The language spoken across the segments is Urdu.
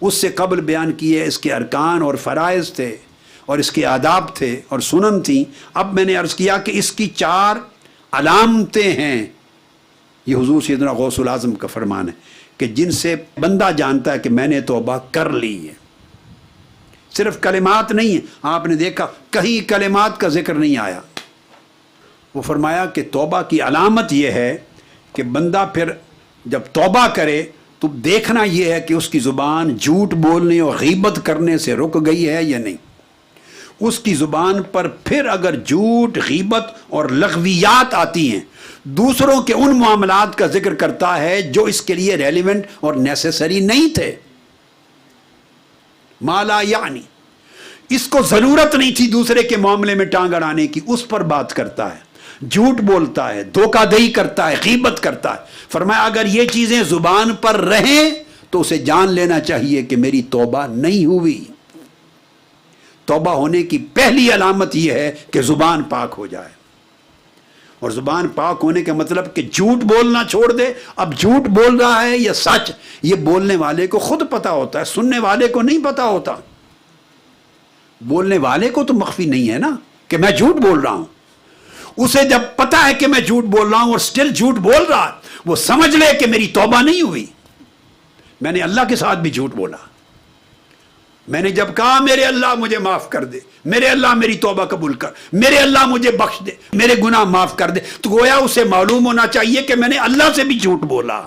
اس سے قبل بیان کیے اس کے ارکان اور فرائض تھے اور اس کے آداب تھے اور سنن تھیں. اب میں نے عرض کیا کہ اس کی 4 علامتیں ہیں. یہ حضور سیدنا غوث العظم کا فرمان ہے کہ جن سے بندہ جانتا ہے کہ میں نے توبہ کر لی ہے. صرف کلمات نہیں ہیں. آپ نے دیکھا کہیں کلمات کا ذکر نہیں آیا. وہ فرمایا کہ توبہ کی علامت یہ ہے کہ بندہ پھر جب توبہ کرے تو دیکھنا یہ ہے کہ اس کی زبان جھوٹ بولنے اور غیبت کرنے سے رک گئی ہے یا نہیں. اس کی زبان پر پھر اگر جھوٹ، غیبت اور لغویات آتی ہیں، دوسروں کے ان معاملات کا ذکر کرتا ہے جو اس کے لیے ریلیونٹ اور نیسیسری نہیں تھے، مالا یعنی اس کو ضرورت نہیں تھی دوسرے کے معاملے میں ٹانگ اڑانے کی، اس پر بات کرتا ہے، جھوٹ بولتا ہے، دھوکہ دہی کرتا ہے، غیبت کرتا ہے. فرمایا اگر یہ چیزیں زبان پر رہیں تو اسے جان لینا چاہیے کہ میری توبہ نہیں ہوئی. توبہ ہونے کی پہلی علامت یہ ہے کہ زبان پاک ہو جائے. اور زبان پاک ہونے کا مطلب کہ جھوٹ بولنا چھوڑ دے. اب جھوٹ بول رہا ہے یا سچ، یہ بولنے والے کو خود پتا ہوتا ہے، سننے والے کو نہیں پتا ہوتا. بولنے والے کو تو مخفی نہیں ہے نا کہ میں جھوٹ بول رہا ہوں. اسے جب پتا ہے کہ میں جھوٹ بول رہا ہوں اور سٹل جھوٹ بول رہا ہے، وہ سمجھ لے کہ میری توبہ نہیں ہوئی. میں نے اللہ کے ساتھ بھی جھوٹ بولا. میں نے جب کہا میرے اللہ مجھے معاف کر دے، میرے اللہ میری توبہ قبول کر، میرے اللہ مجھے بخش دے، میرے گناہ معاف کر دے، تو گویا اسے معلوم ہونا چاہیے کہ میں نے اللہ سے بھی جھوٹ بولا،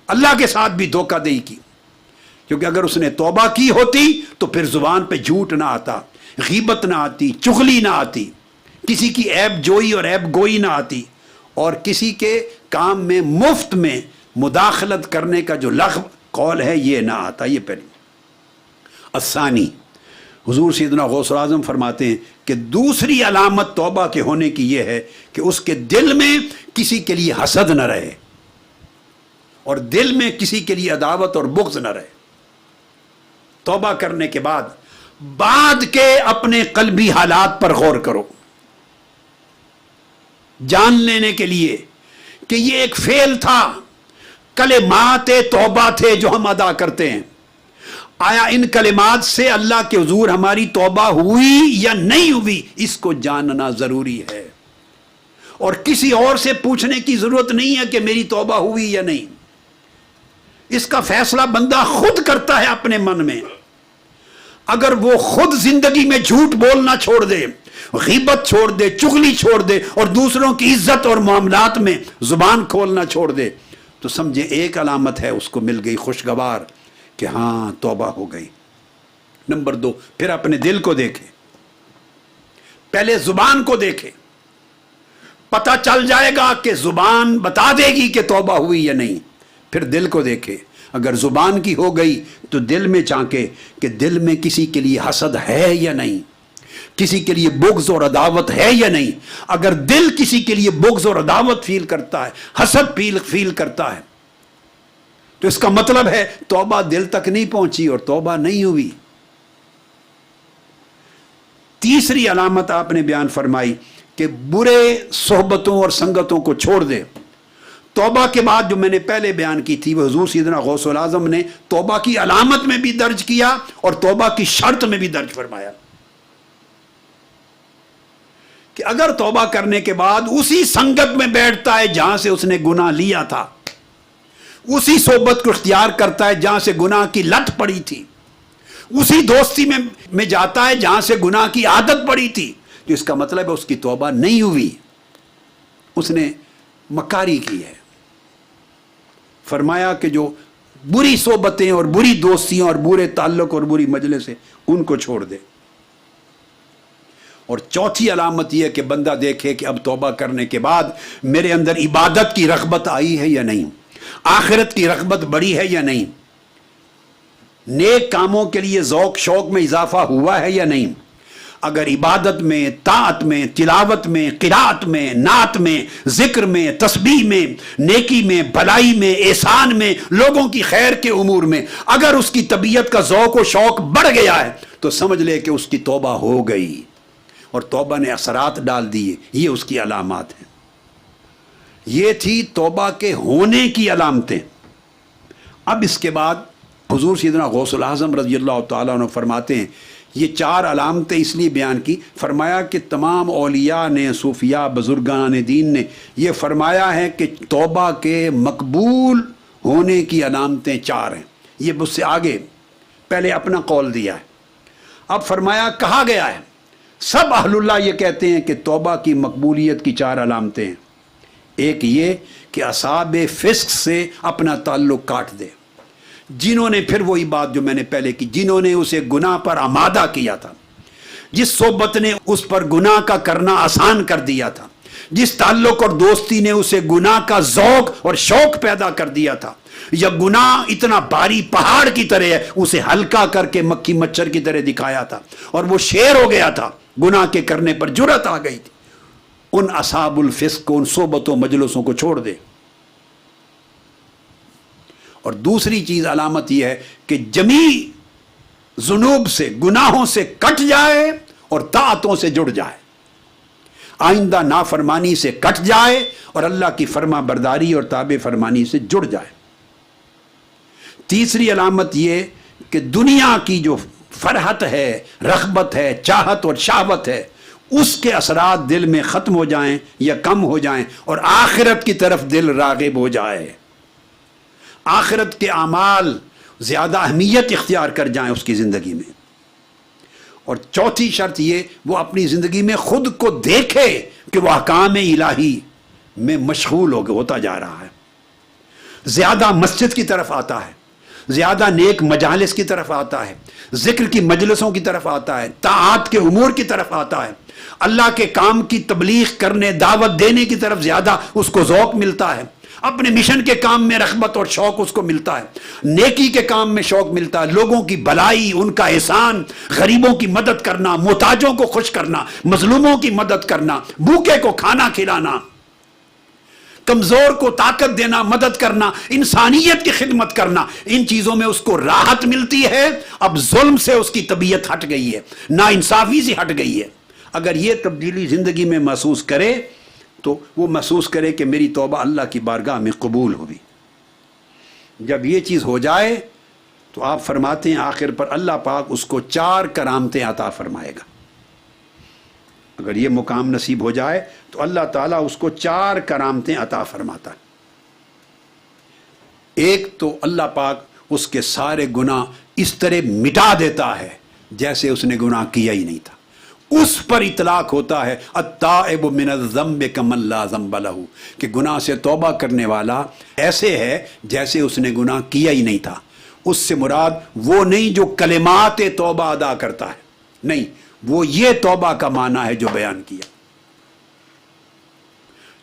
اللہ کے ساتھ بھی دھوکہ دہی کی. کیونکہ اگر اس نے توبہ کی ہوتی تو پھر زبان پہ جھوٹ نہ آتا، غیبت نہ آتی، چغلی نہ آتی، کسی کی عیب جوئی اور عیب گوئی نہ آتی، اور کسی کے کام میں مفت میں مداخلت کرنے کا جو لغو قول ہے یہ نہ آتا. یہ پہلی. الثانی، حضور سیدنا غوث العظم فرماتے ہیں کہ دوسری علامت توبہ کے ہونے کی یہ ہے کہ اس کے دل میں کسی کے لیے حسد نہ رہے اور دل میں کسی کے لیے عداوت اور بغض نہ رہے. توبہ کرنے کے بعد کے اپنے قلبی حالات پر غور کرو، جان لینے کے لیے کہ یہ ایک فعل تھا، کلمات توبہ تھے جو ہم ادا کرتے ہیں. آیا ان کلمات سے اللہ کے حضور ہماری توبہ ہوئی یا نہیں ہوئی، اس کو جاننا ضروری ہے. اور کسی اور سے پوچھنے کی ضرورت نہیں ہے کہ میری توبہ ہوئی یا نہیں. اس کا فیصلہ بندہ خود کرتا ہے اپنے من میں. اگر وہ خود زندگی میں جھوٹ بولنا چھوڑ دے، غیبت چھوڑ دے، چغلی چھوڑ دے اور دوسروں کی عزت اور معاملات میں زبان کھولنا چھوڑ دے، تو سمجھے ایک علامت ہے اس کو مل گئی خوشگوار کہ ہاں توبہ ہو گئی. نمبر 2، پھر اپنے دل کو دیکھے. پہلے زبان کو دیکھے، پتہ چل جائے گا کہ زبان بتا دے گی کہ توبہ ہوئی یا نہیں. پھر دل کو دیکھے، اگر زبان کی ہو گئی تو دل میں جھانکے کہ دل میں کسی کے لیے حسد ہے یا نہیں، کسی کے لیے بغض اور عداوت ہے یا نہیں. اگر دل کسی کے لیے بغض اور عداوت فیل کرتا ہے، حسد فیل کرتا ہے، تو اس کا مطلب ہے توبہ دل تک نہیں پہنچی اور توبہ نہیں ہوئی. تیسری علامت آپ نے بیان فرمائی کہ برے صحبتوں اور سنگتوں کو چھوڑ دے. توبہ کے بعد جو میں نے پہلے بیان کی تھی وہ حضور سیدنا غوث العظم نے توبہ کی علامت میں بھی درج کیا اور توبہ کی شرط میں بھی درج فرمایا کہ اگر توبہ کرنے کے بعد اسی سنگت میں بیٹھتا ہے جہاں سے اس نے گناہ لیا تھا، اسی صحبت کو اختیار کرتا ہے جہاں سے گناہ کی لت پڑی تھی، اسی دوستی میں جاتا ہے جہاں سے گناہ کی عادت پڑی تھی، تو اس کا مطلب ہے اس کی توبہ نہیں ہوئی، اس نے مکاری کی ہے. فرمایا کہ جو بری صحبتیں اور بری دوستیاں اور برے تعلق اور بری مجلس سے ان کو چھوڑ دے. اور چوتھی علامت یہ کہ بندہ دیکھے کہ اب توبہ کرنے کے بعد میرے اندر عبادت کی رغبت آئی ہے یا نہیں، آخرت کی رغبت بڑی ہے یا نہیں، نیک کاموں کے لیے ذوق شوق میں اضافہ ہوا ہے یا نہیں. اگر عبادت میں، طاعت میں، تلاوت میں، قرات میں، نعت میں، ذکر میں، تسبیح میں، نیکی میں، بھلائی میں، احسان میں، لوگوں کی خیر کے امور میں اگر اس کی طبیعت کا ذوق و شوق بڑھ گیا ہے تو سمجھ لے کہ اس کی توبہ ہو گئی اور توبہ نے اثرات ڈال دیے. یہ اس کی علامات ہیں. یہ تھی توبہ کے ہونے کی علامتیں. اب اس کے بعد حضور سیدنا غوث العظم رضی اللہ تعالیٰ عنہ فرماتے ہیں یہ 4 علامتیں اس لیے بیان کی، فرمایا کہ تمام اولیاء نے، صوفیاء، بزرگان دین نے یہ فرمایا ہے کہ توبہ کے مقبول ہونے کی علامتیں 4 ہیں۔ یہ مجھ سے آگے پہلے اپنا قول دیا ہے، اب فرمایا کہا گیا ہے سب اہل اللہ یہ کہتے ہیں کہ توبہ کی مقبولیت کی 4 علامتیں ہیں۔ ایک یہ کہ اصحاب فسق سے اپنا تعلق کاٹ دے، جنہوں نے، پھر وہی بات جو میں نے پہلے کی، جنہوں نے اسے گناہ پر آمادہ کیا تھا، جس صحبت نے اس پر گناہ کا کرنا آسان کر دیا تھا، جس تعلق اور دوستی نے اسے گناہ کا ذوق اور شوق پیدا کر دیا تھا، یا گناہ اتنا بھاری پہاڑ کی طرح ہے اسے ہلکا کر کے مکھی مچھر کی طرح دکھایا تھا اور وہ شیر ہو گیا تھا، گناہ کے کرنے پر جرأت آ گئی تھی، ان اصحاب الفسق کو، ان صحبتوں مجلسوں کو چھوڑ دے۔ اور دوسری چیز علامت یہ ہے کہ جمیع ذنوب سے، گناہوں سے کٹ جائے اور طاعتوں سے جڑ جائے، آئندہ نافرمانی سے کٹ جائے اور اللہ کی فرما برداری اور تابع فرمانی سے جڑ جائے۔ تیسری علامت یہ کہ دنیا کی جو فرحت ہے، رغبت ہے، چاہت اور شہوت ہے، اس کے اثرات دل میں ختم ہو جائیں یا کم ہو جائیں اور آخرت کی طرف دل راغب ہو جائے، آخرت کے اعمال زیادہ اہمیت اختیار کر جائیں اس کی زندگی میں۔ اور چوتھی شرط یہ، وہ اپنی زندگی میں خود کو دیکھے کہ وہ احکام الہی میں مشغول ہوتا جا رہا ہے، زیادہ مسجد کی طرف آتا ہے، زیادہ نیک مجالس کی طرف آتا ہے، ذکر کی مجلسوں کی طرف آتا ہے، طاعات کے امور کی طرف آتا ہے، اللہ کے کام کی تبلیغ کرنے، دعوت دینے کی طرف زیادہ اس کو ذوق ملتا ہے، اپنے مشن کے کام میں رغبت اور شوق اس کو ملتا ہے، نیکی کے کام میں شوق ملتا ہے، لوگوں کی بھلائی، ان کا احسان، غریبوں کی مدد کرنا، محتاجوں کو خوش کرنا، مظلوموں کی مدد کرنا، بھوکے کو کھانا کھلانا، کمزور کو طاقت دینا، مدد کرنا، انسانیت کی خدمت کرنا، ان چیزوں میں اس کو راحت ملتی ہے۔ اب ظلم سے اس کی طبیعت ہٹ گئی ہے، ناانصافی سے ہٹ گئی ہے۔ اگر یہ تبدیلی زندگی میں محسوس کرے تو وہ محسوس کرے کہ میری توبہ اللہ کی بارگاہ میں قبول ہوئی۔ جب یہ چیز ہو جائے تو آپ فرماتے ہیں آخر پر اللہ پاک اس کو 4 کرامتیں عطا فرمائے گا۔ اگر یہ مقام نصیب ہو جائے تو اللہ تعالیٰ اس کو 4 کرامتیں عطا فرماتا ہے۔ ایک تو اللہ پاک اس کے سارے گناہ اس طرح مٹا دیتا ہے جیسے اس نے گناہ کیا ہی نہیں تھا، اس پر اطلاق ہوتا ہے التائب من الذنب کمن لا ذنب لہ، کہ گناہ سے توبہ کرنے والا ایسے ہے جیسے اس نے گناہ کیا ہی نہیں تھا۔ اس سے مراد وہ نہیں جو کلمات توبہ ادا کرتا ہے، نہیں، وہ یہ توبہ کا معنی ہے جو بیان کیا،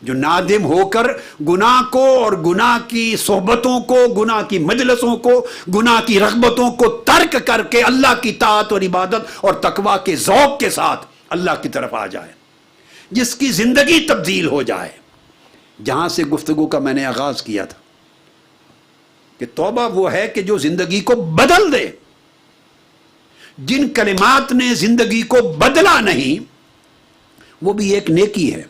جو نادم ہو کر گناہ کو اور گناہ کی صحبتوں کو، گناہ کی مجلسوں کو، گناہ کی رغبتوں کو ترک کر کے اللہ کی طاعت اور عبادت اور تقوی کے ذوق کے ساتھ اللہ کی طرف آ جائے، جس کی زندگی تبدیل ہو جائے۔ جہاں سے گفتگو کا میں نے آغاز کیا تھا کہ توبہ وہ ہے کہ جو زندگی کو بدل دے۔ جن کلمات نے زندگی کو بدلا نہیں وہ بھی ایک نیکی ہے،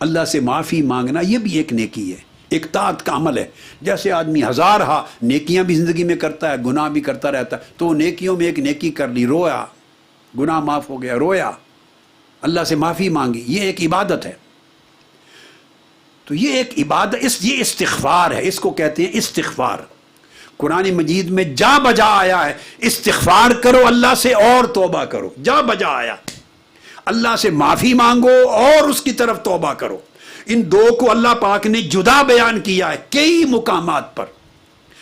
اللہ سے معافی مانگنا یہ بھی ایک نیکی ہے، ایک طاعت کا عمل ہے۔ جیسے آدمی ہزارہا نیکیاں بھی زندگی میں کرتا ہے، گناہ بھی کرتا رہتا ہے، تو نیکیوں میں ایک نیکی کر لی، رویا، گناہ معاف ہو گیا، رویا، اللہ سے معافی مانگی، یہ ایک عبادت ہے۔ تو یہ ایک عبادت، یہ استغفار ہے، اس کو کہتے ہیں استغفار۔ قرآن مجید میں جا بجا آیا ہے استغفار کرو اللہ سے اور توبہ کرو، جا بجا آیا، اللہ سے معافی مانگو اور اس کی طرف توبہ کرو۔ ان دو کو اللہ پاک نے جدا بیان کیا ہے کئی مقامات پر۔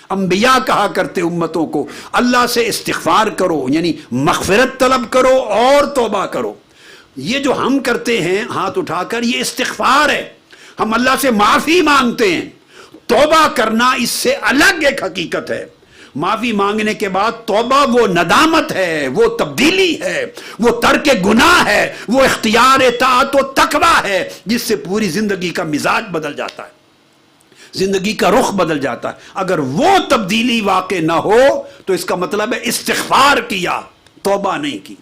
انبیاء کہا کرتے امتوں کو اللہ سے استغفار کرو، یعنی مغفرت طلب کرو اور توبہ کرو۔ یہ جو ہم کرتے ہیں ہاتھ اٹھا کر، یہ استغفار ہے، ہم اللہ سے معافی مانگتے ہیں۔ توبہ کرنا اس سے الگ ایک حقیقت ہے۔ معافی مانگنے کے بعد توبہ وہ ندامت ہے، وہ تبدیلی ہے، وہ ترک گناہ ہے، وہ اختیار طاعت و تقوی ہے، جس سے پوری زندگی کا مزاج بدل جاتا ہے، زندگی کا رخ بدل جاتا ہے۔ اگر وہ تبدیلی واقع نہ ہو تو اس کا مطلب ہے استغفار کیا، توبہ نہیں کی۔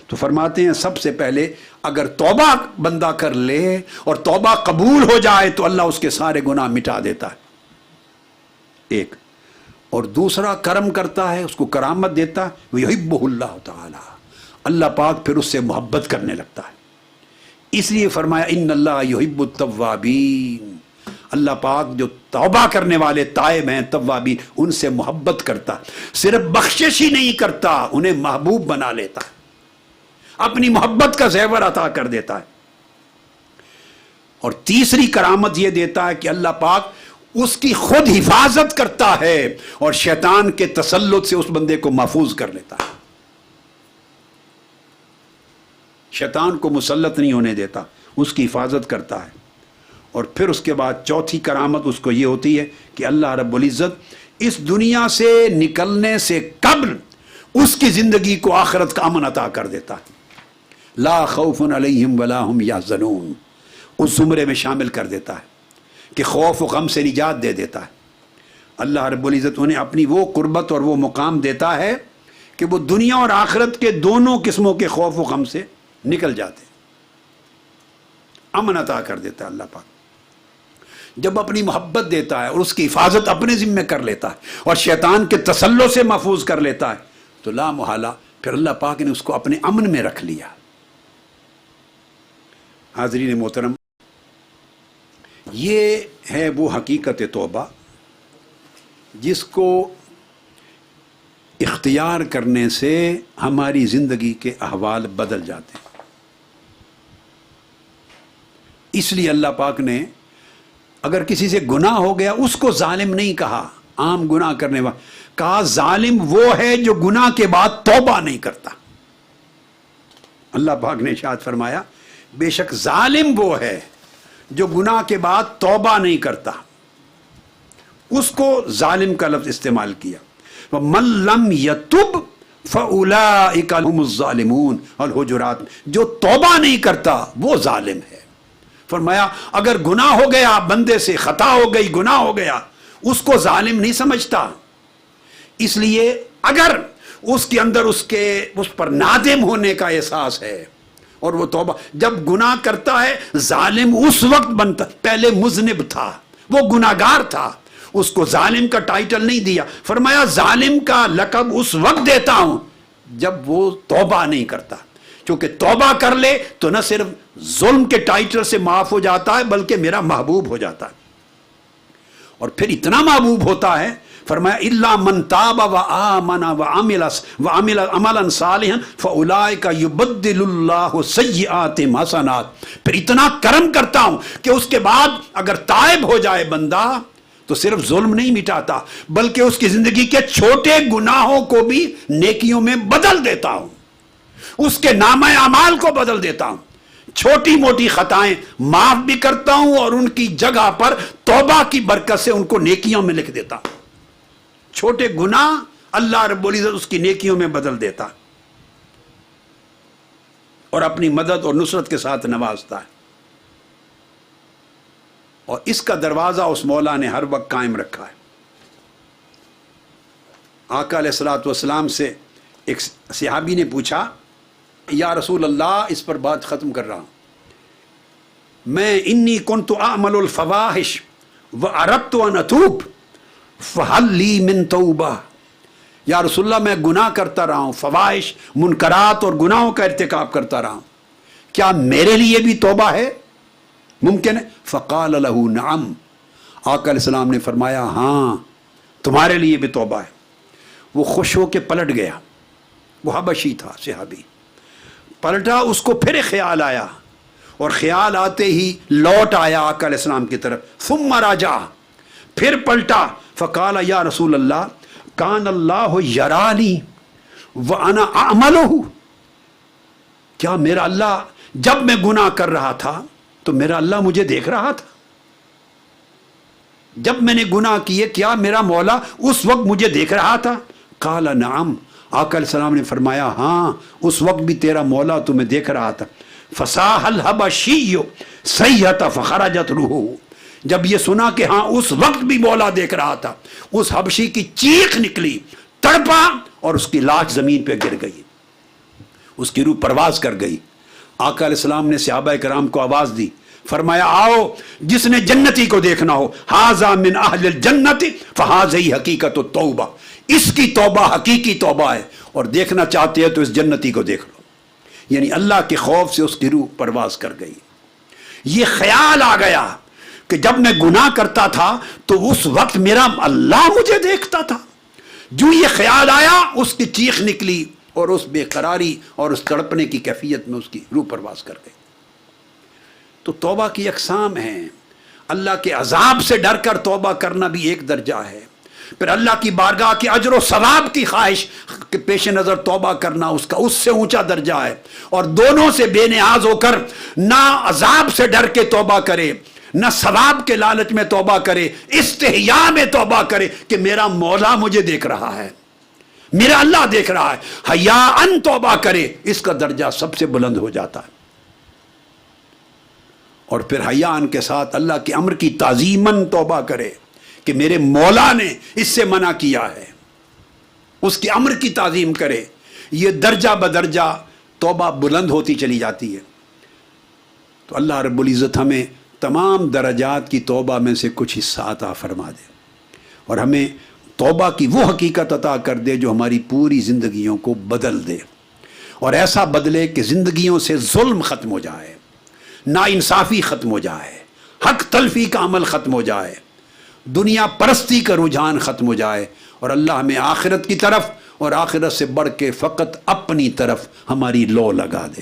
تو فرماتے ہیں سب سے پہلے اگر توبہ بندہ کر لے اور توبہ قبول ہو جائے تو اللہ اس کے سارے گناہ مٹا دیتا ہے۔ ایک اور دوسرا کرم کرتا ہے، اس کو کرامت دیتا ہے، وَيُحِبُّهُ اللَّهُ تعالی، اللہ پاک پھر اس سے محبت کرنے لگتا ہے۔ اس لیے فرمایا ان اللہ یحب التوابین، اللہ پاک جو توبہ کرنے والے تائب ہیں، توابین، ان سے محبت کرتا، صرف بخشش ہی نہیں کرتا، انہیں محبوب بنا لیتا ہے، اپنی محبت کا زیور عطا کر دیتا ہے۔ اور تیسری کرامت یہ دیتا ہے کہ اللہ پاک اس کی خود حفاظت کرتا ہے اور شیطان کے تسلط سے اس بندے کو محفوظ کر لیتا ہے، شیطان کو مسلط نہیں ہونے دیتا، اس کی حفاظت کرتا ہے۔ اور پھر اس کے بعد چوتھی کرامت اس کو یہ ہوتی ہے کہ اللہ رب العزت اس دنیا سے نکلنے سے قبل اس کی زندگی کو آخرت کا امن عطا کر دیتا ہے، لا خوف علیہم ولا هم یحزنون، اس زمرے میں شامل کر دیتا ہے کہ خوف و غم سے نجات دے دیتا ہے۔ اللہ رب العزت انہیں اپنی وہ قربت اور وہ مقام دیتا ہے کہ وہ دنیا اور آخرت کے دونوں قسموں کے خوف و غم سے نکل جاتے، امن عطا کر دیتا ہے اللہ پاک۔ جب اپنی محبت دیتا ہے اور اس کی حفاظت اپنے ذمے کر لیتا ہے اور شیطان کے تسلط سے محفوظ کر لیتا ہے تو لا محالہ پھر اللہ پاک نے اس کو اپنے امن میں رکھ لیا۔ حاضرین محترم، یہ ہے وہ حقیقت توبہ جس کو اختیار کرنے سے ہماری زندگی کے احوال بدل جاتے ہیں۔ اس لیے اللہ پاک نے اگر کسی سے گناہ ہو گیا اس کو ظالم نہیں کہا، عام گناہ کرنے والا، کہا ظالم وہ ہے جو گناہ کے بعد توبہ نہیں کرتا۔ اللہ پاک نے ارشاد فرمایا بے شک ظالم وہ ہے جو گناہ کے بعد توبہ نہیں کرتا، اس کو ظالم کا لفظ استعمال کیا۔ وَمَن لَّمْ يَتُبْ فَأُولَٰئِكَ هُمُ الظَّالِمُونَ، الحجرات، جو توبہ نہیں کرتا وہ ظالم ہے۔ فرمایا اگر گناہ ہو گیا، بندے سے خطا ہو گئی، گناہ ہو گیا، اس کو ظالم نہیں سمجھتا۔ اس لیے اگر اس کے اندر اس پر نادم ہونے کا احساس ہے اور وہ توبہ، جب گناہ کرتا ہے ظالم اس وقت بنتا، پہلے مذنب تھا، وہ گناہگار تھا، اس کو ظالم کا ٹائٹل نہیں دیا، فرمایا ظالم کا لقب اس وقت دیتا ہوں جب وہ توبہ نہیں کرتا، چونکہ توبہ کر لے تو نہ صرف ظلم کے ٹائٹل سے معاف ہو جاتا ہے بلکہ میرا محبوب ہو جاتا ہے، اور پھر اتنا محبوب ہوتا ہے، فرمایا الا من تاب وآمن وعمل عملا صالحا فاولئک یبدل اللہ سیئاتہم حسنات، پھر اتنا کرم کرتا ہوں کہ اس کے بعد اگر تائب ہو جائے بندہ تو صرف ظلم نہیں مٹاتا بلکہ اس کی زندگی کے چھوٹے گناہوں کو بھی نیکیوں میں بدل دیتا ہوں، اس کے نامہ اعمال کو بدل دیتا ہوں، چھوٹی موٹی خطائیں معاف بھی کرتا ہوں اور ان کی جگہ پر توبہ کی برکت سے ان کو نیکیوں میں لکھ دیتا ہوں، چھوٹے گناہ اللہ رب العزت اس کی نیکیوں میں بدل دیتا اور اپنی مدد اور نصرت کے ساتھ نوازتا ہے، اور اس کا دروازہ اس مولا نے ہر وقت قائم رکھا ہے۔ آقا علیہ الصلوۃ والسلام سے ایک صحابی نے پوچھا یا رسول اللہ، اس پر بات ختم کر رہا ہوں، میں انی کنت اعمل الفواحش واردت ان اتوب فہل لی من توبہ، یا رسول اللہ میں گناہ کرتا رہا ہوں، فواحش، منکرات اور گناہوں کا ارتکاب کرتا رہا ہوں، کیا میرے لیے بھی توبہ ہے، ممکن ہے؟ فقال له نعم، آقا علیہ السلام نے فرمایا ہاں تمہارے لیے بھی توبہ ہے۔ وہ خوش ہو کے پلٹ گیا، وہ حبشی تھا صحابی، پلٹا، اس کو پھر خیال آیا اور خیال آتے ہی لوٹ آیا آقا علیہ السلام کی طرف، ثم راجع، پھر پلٹا، فقال یا رسول اللہ کان اللہ یرانی وانا اعملہ، کیا میرا اللہ جب میں گناہ کر رہا تھا تو میرا اللہ مجھے دیکھ رہا تھا، جب میں نے گناہ کیے کیا میرا مولا اس وقت مجھے دیکھ رہا تھا؟ قال نعم، آقا علیہ السلام نے فرمایا ہاں اس وقت بھی تیرا مولا تمہیں دیکھ رہا تھا۔ فصاح الحبشی صیحۃ فخرجت روحہ، جب یہ سنا کہ ہاں اس وقت بھی مولا دیکھ رہا تھا، اس حبشی کی چیخ نکلی، تڑپا اور اس کی لاش زمین پہ گر گئی، اس کی روح پرواز کر گئی۔ آقا علیہ السلام نے صحابہ کرام کو آواز دی، فرمایا آؤ جس نے جنتی کو دیکھنا ہو، ھذا من اہل الجنت فھذہ حقیقت التوبہ، اس کی توبہ حقیقی توبہ ہے، اور دیکھنا چاہتے ہیں تو اس جنتی کو دیکھ لو۔ یعنی اللہ کے خوف سے اس کی روح پرواز کر گئی۔ یہ خیال آ گیا کہ جب میں گناہ کرتا تھا تو اس وقت میرا اللہ مجھے دیکھتا تھا۔ جو یہ خیال آیا اس کی چیخ نکلی، اور اس بے قراری اور اس تڑپنے کی کیفیت میں اس کی روح پرواز کر گئی۔ تو توبہ کی اقسام ہیں۔ اللہ کے عذاب سے ڈر کر توبہ کرنا بھی ایک درجہ ہے، پھر اللہ کی بارگاہ کے اجر و ثواب کی خواہش کے پیش نظر توبہ کرنا اس سے اونچا درجہ ہے، اور دونوں سے بے نیاز ہو کر نہ عذاب سے ڈر کے توبہ کرے نہ ثواب کے لالچ میں توبہ کرے، استحیاء میں توبہ کرے کہ میرا مولا مجھے دیکھ رہا ہے، میرا اللہ دیکھ رہا ہے، حیاءً توبہ کرے، اس کا درجہ سب سے بلند ہو جاتا ہے۔ اور پھر حیاءً کے ساتھ اللہ کے امر کی تعظیماً توبہ کرے کہ میرے مولا نے اس سے منع کیا ہے، اس کے امر کی تعظیم کرے۔ یہ درجہ بدرجہ توبہ بلند ہوتی چلی جاتی ہے۔ تو اللہ رب العزت ہمیں تمام درجات کی توبہ میں سے کچھ حصہ عطا فرما دے، اور ہمیں توبہ کی وہ حقیقت عطا کر دے جو ہماری پوری زندگیوں کو بدل دے، اور ایسا بدلے کہ زندگیوں سے ظلم ختم ہو جائے، ناانصافی ختم ہو جائے، حق تلفی کا عمل ختم ہو جائے، دنیا پرستی کا رجحان ختم ہو جائے، اور اللہ ہمیں آخرت کی طرف اور آخرت سے بڑھ کے فقط اپنی طرف ہماری لو لگا دے۔